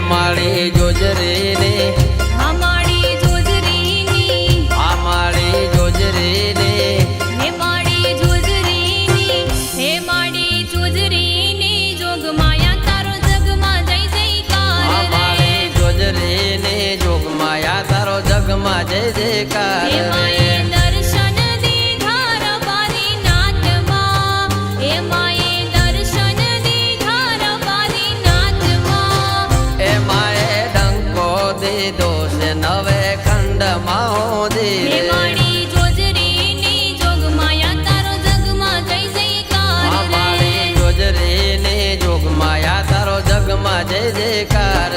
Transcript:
માળી જોજરી ને માળી જોજરી ની માળી જોજરી ને માળી જોજરી ની હે માળી જોજરી ની જોગ માયા તારો જગમાં જય જયકાર માળી જોજરી ને જોગ માયા તારો જગમાં જય જયકાર હે માએ દર્શન દીધા રબારી નાથમાં હે માએ દર્શન દીધા રબારી નાથમાં એ માએ ડંકો દીધો છે નવે ખંડમાં હે હોદી માળી જોજરી ની જોગ માયા તારો જગમાં જય જયકાર માળી જોજરી ને જોગ માયા તારો જગમાં જય જયકાર